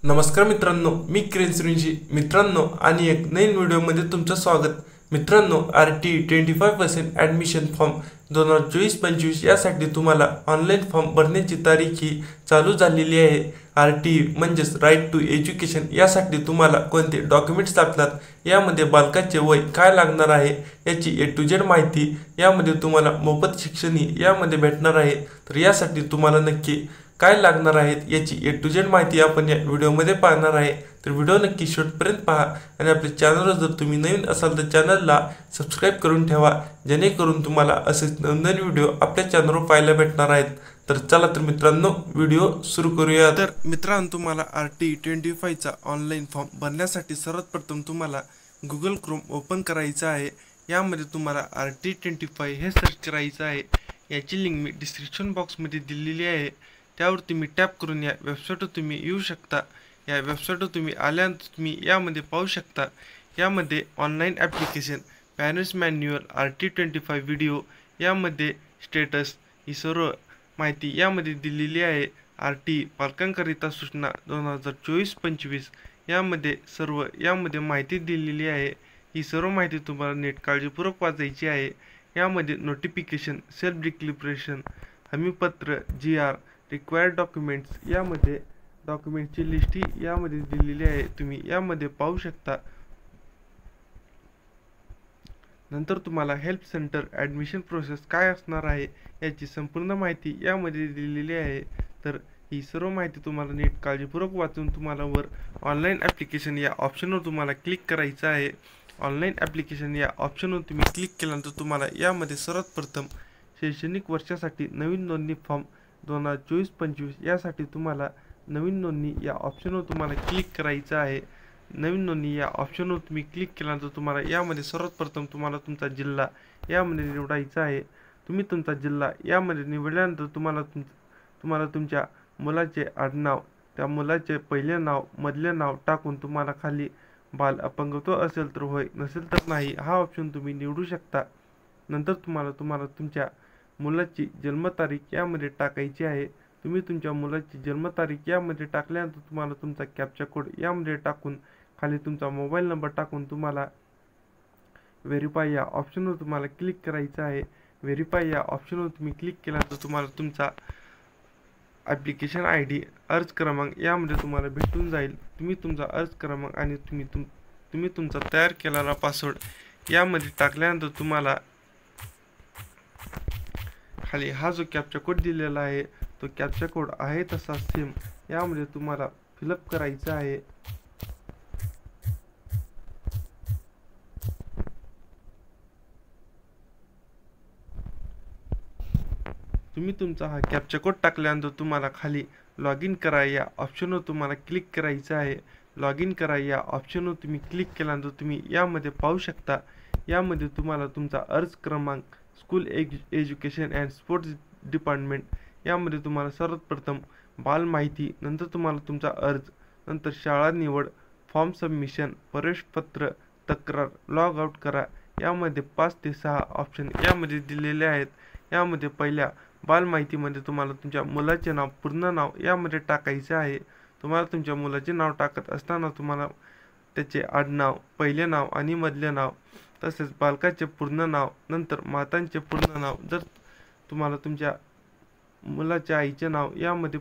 नमस्कार मित्रांनो, मी क्रेन्सृंजी मित्रांनो आणि एक नवीन व्हिडिओमध्ये तुमचं स्वागत. मित्रांनो, RT 25% ॲडमिशन फॉर्म 2024-25 यासाठी तुम्हाला ऑनलाईन फॉर्म भरण्याची तारीख ही चालू झालेली आहे. RT म्हणजेच राईट टू एज्युकेशन यासाठी तुम्हाला कोणते डॉक्युमेंट्स लागतात, यामध्ये बालकाचे वय काय लागणार आहे याची A to Z माहिती, यामध्ये तुम्हाला मोफत शिक्षणही यामध्ये भेटणार आहे. तर यासाठी तुम्हाला नक्की काय लागणार आहेत याची A to Z माहिती आपण या व्हिडिओमध्ये पाहणार आहे. तर व्हिडिओ नक्की शेवटपर्यंत पहा आणि आपल्या चॅनलवर जर तुम्ही नवीन असाल तर चॅनलला सबस्क्राईब करून ठेवा, जेणेकरून तुम्हाला असेच नवीन व्हिडिओ आपल्या चॅनलवर पाहायला भेटणार आहेत. तर चला तर मित्रांनो, व्हिडिओ सुरू करूया. तर मित्रांनो, तुम्हाला RT 25चा ऑनलाईन फॉर्म भरण्यासाठी सर्वात प्रथम तुम्हाला गुगल क्रोम ओपन करायचं आहे. यामध्ये तुम्हाला RT 25 हे सर्च करायचं आहे. याची लिंक मी डिस्क्रिप्शन बॉक्समध्ये दिलेली आहे. त्यावर तुम्ही टॅप करून या वेबसाईटवर तुम्ही येऊ शकता. या वेबसाईटवर तुम्ही आल्यानंतर तुम्ही यामध्ये पाहू शकता. यामध्ये online application, parents manual, RT 25 video, यामध्ये स्टेटस ही सर्व माहिती यामध्ये दिलेली आहे. RT पालकांकरिता सूचना 2024-25 यामध्ये यामध्ये माहिती दिलेली आहे. ही सर्व माहिती तुम्हाला नीट काळजीपूर्वक वाचायची आहे. यामध्ये नोटिफिकेशन, सेल्फ डिक्लेरेशन, हमीपत्र, GR, रिक्वायर्ड डॉक्युमेंट्स, यामध्ये डॉक्युमेंटची लिस्टही यामध्ये दिलेली आहे. तुम्ही यामध्ये पाहू शकता. नंतर तुम्हाला हेल्प सेंटर ॲडमिशन प्रोसेस काय असणार आहे याची संपूर्ण माहिती यामध्ये दिलेली आहे. तर ही सर्व माहिती तुम्हाला नीट काळजीपूर्वक वाचून तुम्हाला वर ऑनलाईन ॲप्लिकेशन या ऑप्शनवर तुम्हाला क्लिक करायचं आहे. ऑनलाईन ॲप्लिकेशन या ऑप्शनवर तुम्ही क्लिक केल्यानंतर तुम्हाला यामध्ये सर्वात प्रथम शैक्षणिक वर्षासाठी नवीन नोंदणी फॉर्म 2024-25 यासाठी तुम्हाला नवीन नोंदणी या ऑप्शनवर तुम्हाला क्लिक करायचं आहे. नवीन नोंदणी या ऑप्शनवर तुम्ही क्लिक केल्यानंतर तुम्हाला यामध्ये सर्वात प्रथम तुम्हाला तुमचा जिल्हा यामध्ये निवडायचा आहे. तुम्ही तुमचा जिल्हा यामध्ये निवडल्यानंतर तुम्हाला तुमच्या मुलाचे आडनाव, त्या मुलाचे पहिले नाव, मधले नाव टाकून तुम्हाला खाली बाल अपंगत्व असेल तर होय, नसेल तर नाही हा ऑप्शन तुम्ही निवडू शकता. नंतर तुम्हाला तुमच्या मुलाची जन्मतारीख यामध्ये टाकायची आहे. तुम्ही तुमच्या मुलाची जन्मतारीख यामध्ये टाकल्यानंतर तुम्हाला तुमचा कॅप्चा कोड यामध्ये टाकून खाली तुमचा मोबाईल नंबर टाकून तुम्हाला व्हेरीफाय या ऑप्शनवर तुम्हाला क्लिक करायचं आहे. व्हेरीफाय या ऑप्शनवर तुम्ही क्लिक केल्यानंतर तुम्हाला तुमचा ॲप्लिकेशन ID, अर्ज क्रमांक यामध्ये तुम्हाला भेटून जाईल. तुम्ही तुमचा अर्ज क्रमांक आणि तुम्ही तुमचा तयार केलेला पासवर्ड यामध्ये टाकल्यानंतर तुम्हाला खाली हा जो कॅप्चा कोड दिलेला आहे तो कॅप्चा कोड आहे तसा सेम यामध्ये तुम्हाला फिलअप करायचा आहे. तुम्ही तुमचा हा कॅप्चा कोड टाकल्यानंतर तुम्हाला खाली लॉग इन करा या ऑप्शनवर तुम्हाला क्लिक करायचं आहे. लॉग इन करा या ऑप्शनवर तुम्ही क्लिक केल्यानंतर तुम्ही यामध्ये पाहू शकता. यामध्ये तुम्हाला तुमचा अर्ज क्रमांक, school education and sports department, यामध्ये तुम्हाला सर्वात प्रथम बाल माहिती, नंतर तुम्हाला तुमचा अर्ज, नंतर शाळा निवड, फॉर्म सबमिशन, प्रवेशपत्र, तक्रार, लॉग आउट करा, यामध्ये 5 ते 6 ऑप्शन यामध्ये दिलेले आहेत. यामध्ये पहिल्या बाल माहितीमध्ये तुम्हाला तुमच्या मुलाचे नाव, पूर्ण नाव यामध्ये टाकायचे आहे. तुम्हाला तुमच्या मुलाचे नाव टाकत असताना तुम्हाला त्याचे आडनाव, पहिले नाव आणि मधले नाव, तसेच बालकाचे पूर्ण नाव, नंतर मातांचे पूर्ण नाव, जर तुम्हाला तुमच्या मुलाच्या आईचे नाव यामध्ये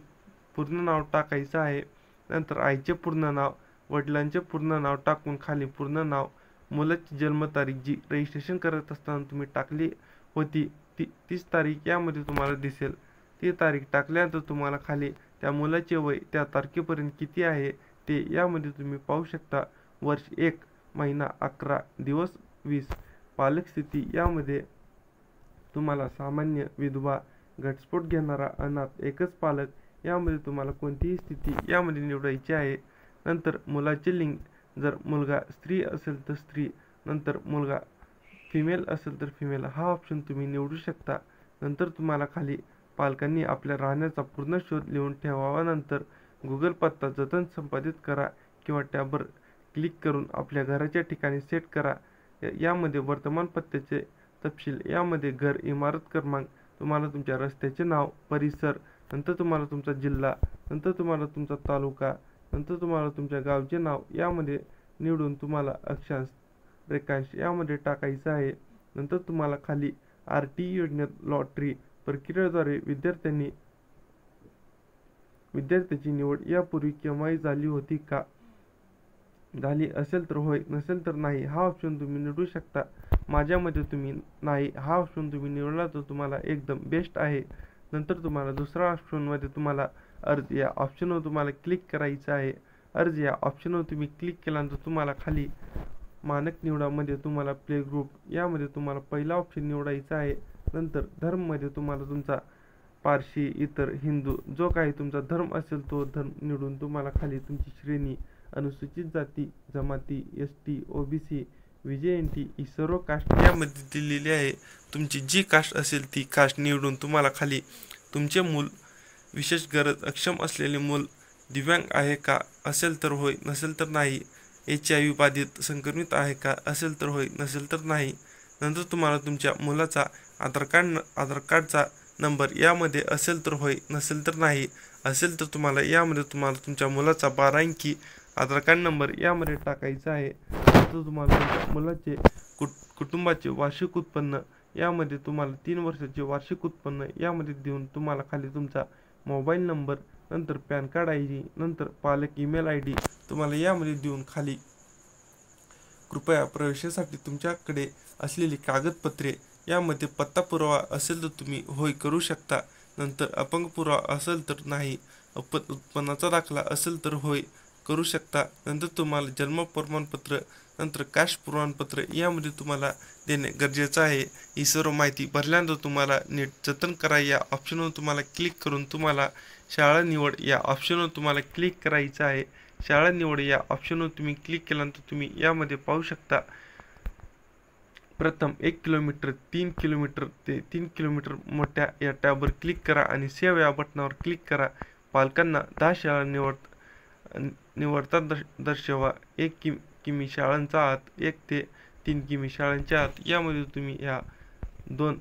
पूर्ण नाव टाकायचं आहे. नंतर आईचे पूर्ण नाव, वडिलांचे पूर्ण नाव टाकून खाली पूर्ण नाव, मुलाची जन्मतारीख जी रजिस्ट्रेशन करत असताना तुम्ही टाकली होती तीच तारीख यामध्ये तुम्हाला दिसेल. ती तारीख टाकल्यानंतर तुम्हाला खाली त्या मुलाचे वय त्या तारखेपर्यंत किती आहे ते यामध्ये तुम्ही पाहू शकता. वर्ष 1, महिना 11, दिवस 20, पालक स्थिती यामध्ये तुम्हाला सामान्य, विधवा, घटस्फोट घेणारा, अनाथ, एकच पालक यामध्ये तुम्हाला कोणतीही स्थिती यामध्ये निवडायची आहे. नंतर मुलाचे लिंग, जर मुलगा स्त्री असेल तर स्त्री, नंतर मुलगा फिमेल असेल तर फिमेल हा ऑप्शन तुम्ही निवडू शकता. नंतर तुम्हाला खाली पालकांनी आपल्या राहण्याचा पूर्ण शोध लिहून ठेवावा. नंतर गुगल पत्ता जतन संपादित करा किंवा टॅबवर क्लिक करून आपल्या घराच्या ठिकाणी सेट करा. यामध्ये वर्तमान पत्त्याचे तपशील, यामध्ये घर, इमारत क्रमांक, तुम्हाला तुमच्या रस्त्याचे नाव, परिसर, नंतर तुम्हाला तुमचा जिल्हा, नंतर तुम्हाला तुमचा तालुका, नंतर तुम्हाला तुमच्या गावचे नाव यामध्ये निवडून तुम्हाला अक्षांश रेखांश यामध्ये टाकायचं आहे. नंतर तुम्हाला खाली RT योजनेत लॉटरी प्रक्रियेद्वारे विद्यार्थ्याची निवड यापूर्वी केव्हाही झाली होती का? झाली असेल तर होय, नसेल तर नाही हा ऑप्शन तुम्ही निवडू शकता. माझ्या मते तुम्ही नाही हा ऑप्शन तुम्ही निवडला तर तुम्हाला एकदम बेस्ट आहे. नंतर तुम्हाला दुसऱ्या ऑप्शनमध्ये तुम्हाला अर्ज या ऑप्शनवर तुम्हाला क्लिक करायचं आहे. अर्ज या ऑप्शनवर तुम्ही क्लिक केल्यानंतर तुम्हाला खाली मानक निवडामध्ये तुम्हाला प्ले ग्रुप यामध्ये तुम्हाला पहिला ऑप्शन निवडायचा आहे. नंतर धर्ममध्ये तुम्हाला तुमचा पारशी, इतर, हिंदू जो काही तुमचा धर्म असेल तो धर्म निवडून तुम्हाला खाली तुमची श्रेणी अनुसूचित जाती जमाती ST OBC VJNT ही सर्व कास्ट यामध्ये दिलेली आहे. तुमची जी कास्ट असेल ती कास्ट निवडून तुम्हाला खाली तुमचे मूल विशेष गरज अक्षम असलेले मूल दिव्यांग आहे का? असेल तर होय, नसेल तर नाही. HIV बाधित संक्रमित आहे का? असेल तर होय, नसेल तर नाही. नंतर तुम्हाला तुमच्या मुलाचा आधार कार्डचा नंबर यामध्ये असेल तर होय, नसेल तर नाही. असेल तर तुम्हाला यामध्ये तुमच्या मुलाचा 12 अंकी आधार कार्ड नंबर यामध्ये टाकायचा आहे. नंतर तुम्हाला तुमच्या मुलाचे कुटुंबाचे वार्षिक उत्पन्न यामध्ये तुम्हाला 3 वर्षाचे वार्षिक उत्पन्न यामध्ये देऊन तुम्हाला खाली तुमचा मोबाईल नंबर, नंतर पॅन कार्ड ID, नंतर पालक ईमेल ID तुम्हाला यामध्ये देऊन खाली कृपया प्रवेशासाठी तुमच्याकडे असलेली कागदपत्रे यामध्ये पत्ता पुरावा असेल तर तुम्ही होय करू शकता. नंतर अपंग पुरावा असेल तर नाही. उत्पन्नाचा दाखला असेल तर होय करू शकता. नंतर तुम्हाला जन्म प्रमाणपत्र, नंतर कास्ट प्रमाणपत्र यामध्ये तुम्हाला देणे गरजेचं आहे. ही सर्व माहिती भरल्यानंतर तुम्हाला नीट जतन करा या ऑप्शनवर तुम्हाला क्लिक करून तुम्हाला शाळा निवड या ऑप्शनवर तुम्हाला क्लिक करायचं आहे. शाळा निवड या ऑप्शनवर तुम्ही क्लिक केल्यानंतर तुम्ही यामध्ये पाहू शकता प्रथम 1 किलोमीटर, 3 किलोमीटर ते 3 किलोमीटर मोठ्या या टॅबवर क्लिक करा आणि सेव्ह या बटनावर क्लिक करा. पालकांना 10 शाळा निवडता दर्शवा. 1 किमी शाळांचा आत, 1 ते 3 किमी शाळांच्या आत यामध्ये तुम्ही ह्या 2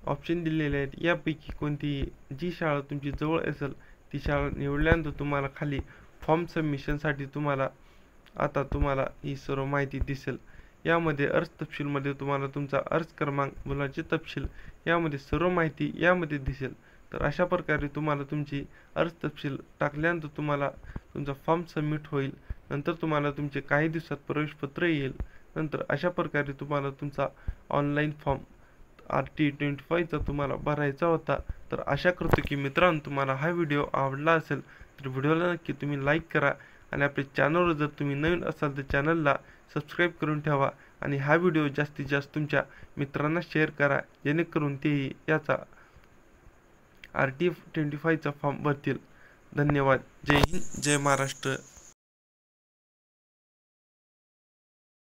ऑप्शन दिलेले आहेत. यापैकी कोणतीही जी शाळा तुमची जवळ असेल ती शाळा निवडल्यानंतर तुम्हाला खाली फॉर्म सबमिशनसाठी तुम्हाला ही सर्व माहिती दिसेल. यामध्ये अर्ज तपशीलमध्ये तुम्हाला तुमचा अर्ज क्रमांक, मुलाचे तपशील यामध्ये सर्व माहिती यामध्ये दिसेल. तर अशा प्रकारे तुम्हाला तुमची अर्ज तपशील टाकल्यानंतर तुम्हाला तुमचा फॉर्म सबमिट होईल. नंतर तुम्हाला तुमचे काही दिवसात प्रवेशपत्र येईल. नंतर अशा प्रकारे तुम्हाला तुमचा ऑनलाईन फॉर्म RT25चा तुम्हाला भरायचा होता. तर आशा करतो की मित्रांनो तुम्हाला हा व्हिडिओ आवडला असेल तर व्हिडिओला नक्की तुम्ही लाईक करा आणि आपल्या चॅनलवर जर तुम्ही नवीन असाल तर चॅनलला सबस्क्राईब करून ठेवा आणि हा व्हिडिओ जास्तीत जास्त तुमच्या मित्रांना शेअर करा जेणेकरून तेही याचा RT25चा फॉर्म भरतील. धन्यवाद. जय हिंद, जय महाराष्ट्र.